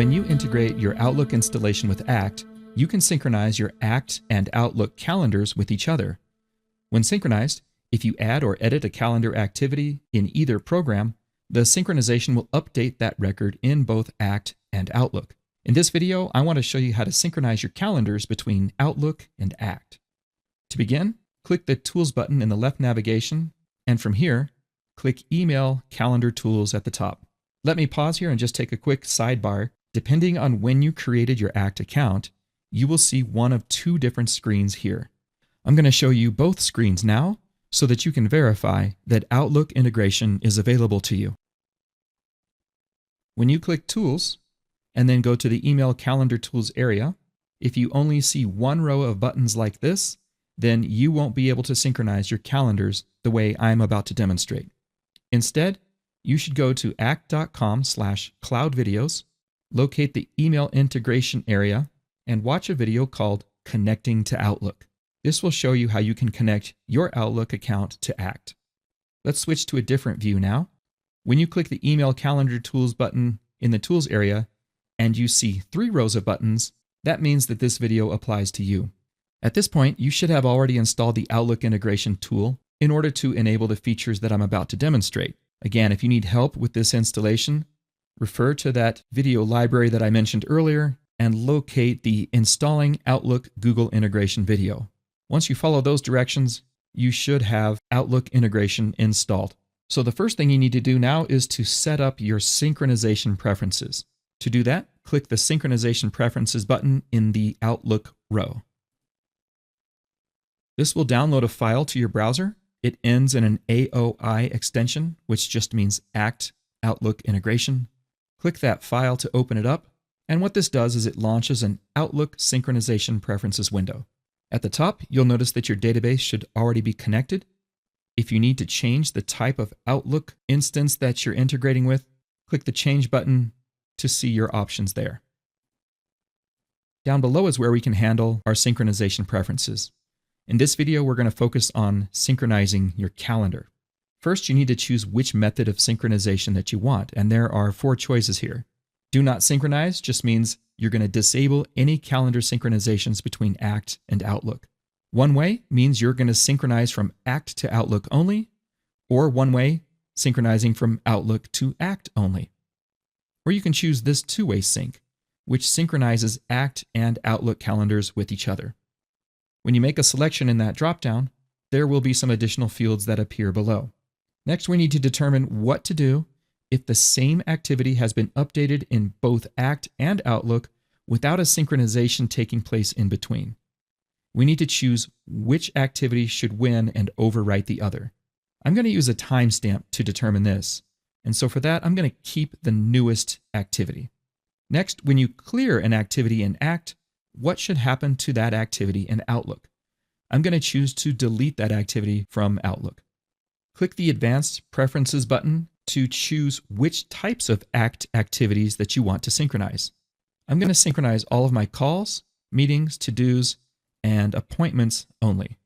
When you integrate your Outlook installation with Act, you can synchronize your Act and Outlook calendars with each other. When synchronized, if you add or edit a calendar activity in either program, the synchronization will update that record in both Act and Outlook. In this video, I want to show you how to synchronize your calendars between Outlook and Act. To begin, click the Tools button in the left navigation, and from here, click Email Calendar Tools at the top. Let me pause here and just take a quick sidebar. Depending on when you created your Act account, you will see one of two different screens here. I'm going to show you both screens now so that you can verify that Outlook integration is available to you. When you click Tools and then go to the Email Calendar Tools area, if you only see one row of buttons like this, then you won't be able to synchronize your calendars the way I'm about to demonstrate. Instead, you should go to act.com/cloudvideos, locate the email integration area, and watch a video called Connecting to Outlook. This will show you how you can connect your Outlook account to Act. Let's switch to a different view now. When you click the Email Calendar Tools button in the Tools area and you see 3 rows of buttons, that means that this video applies to you. At this point, you should have already installed the Outlook integration tool in order to enable the features that I'm about to demonstrate. Again, if you need help with this installation, refer to that video library that I mentioned earlier and locate the Installing Outlook Google Integration video. Once you follow those directions, you should have Outlook integration installed. So the first thing you need to do now is to set up your synchronization preferences. To do that, click the Synchronization Preferences button in the Outlook row. This will download a file to your browser. It ends in an AOI extension, which just means Act Outlook Integration. Click that file to open it up, and what this does is it launches an Outlook Synchronization Preferences window. At the top, you'll notice that your database should already be connected. If you need to change the type of Outlook instance that you're integrating with, click the Change button to see your options there. Down below is where we can handle our synchronization preferences. In this video, we're going to focus on synchronizing your calendar. First, you need to choose which method of synchronization that you want, and there are 4 choices here. Do not synchronize just means you're going to disable any calendar synchronizations between Act and Outlook. One way means you're going to synchronize from Act to Outlook only, or one way, synchronizing from Outlook to Act only. Or you can choose this 2-way sync, which synchronizes Act and Outlook calendars with each other. When you make a selection in that dropdown, there will be some additional fields that appear below. Next, we need to determine what to do if the same activity has been updated in both Act and Outlook without a synchronization taking place in between. We need to choose which activity should win and overwrite the other. I'm going to use a timestamp to determine this, and so for that, I'm going to keep the newest activity. Next, when you clear an activity in Act, what should happen to that activity in Outlook? I'm going to choose to delete that activity from Outlook. Click the Advanced Preferences button to choose which types of Act activities that you want to synchronize. I'm going to synchronize all of my calls, meetings, to-dos, and appointments only.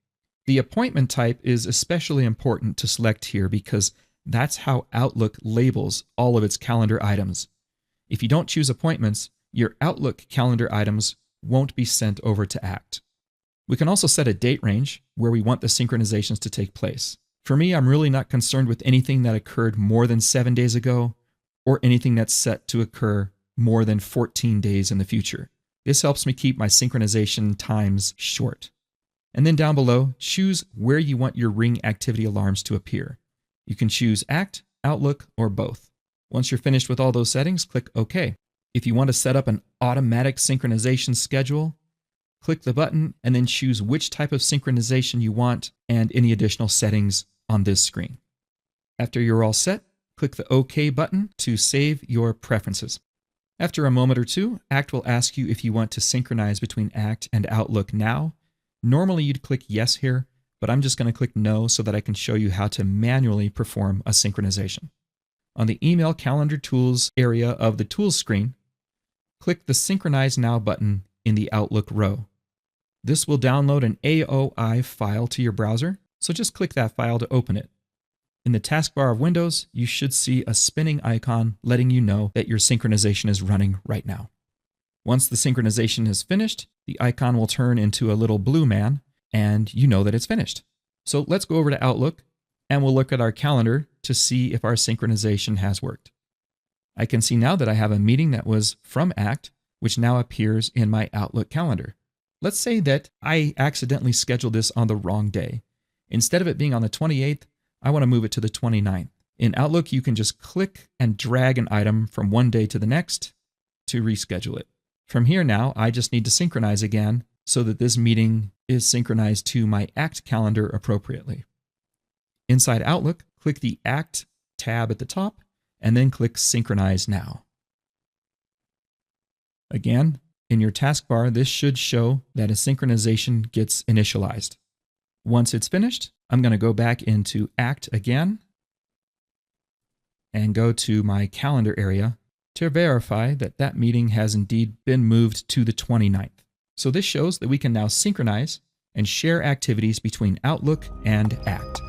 The appointment type is especially important to select here because that's how Outlook labels all of its calendar items. If you don't choose appointments, your Outlook calendar items won't be sent over to Act. We can also set a date range where we want the synchronizations to take place. For me, I'm really not concerned with anything that occurred more than 7 days ago or anything that's set to occur more than 14 days in the future. This helps me keep my synchronization times short. And then down below, choose where you want your Ring activity alarms to appear. You can choose Act, Outlook, or both. Once you're finished with all those settings, click OK. If you want to set up an automatic synchronization schedule, click the button and then choose which type of synchronization you want and any additional settings on this screen. After you're all set, click the OK button to save your preferences. After a moment or two, Act will ask you if you want to synchronize between Act and Outlook now. Normally you'd click Yes here, but I'm just going to click No so that I can show you how to manually perform a synchronization. On the Email Calendar Tools area of the Tools screen, click the Synchronize Now button in the Outlook row. This will download an AOI file to your browser, so just click that file to open it. In the taskbar of Windows, you should see a spinning icon letting you know that your synchronization is running right now. Once the synchronization is finished, the icon will turn into a little blue man, and you know that it's finished. So let's go over to Outlook, and we'll look at our calendar to see if our synchronization has worked. I can see now that I have a meeting that was from ACT, which now appears in my Outlook calendar. Let's say that I accidentally scheduled this on the wrong day. Instead of it being on the 28th, I want to move it to the 29th. In Outlook, you can just click and drag an item from one day to the next to reschedule it. From here now, I just need to synchronize again so that this meeting is synchronized to my ACT calendar appropriately. Inside Outlook, click the ACT tab at the top, and then click Synchronize Now. Again, in your taskbar, this should show that a synchronization gets initialized. Once it's finished, I'm going to go back into ACT again and go to my calendar area to verify that that meeting has indeed been moved to the 29th. So this shows that we can now synchronize and share activities between Outlook and ACT.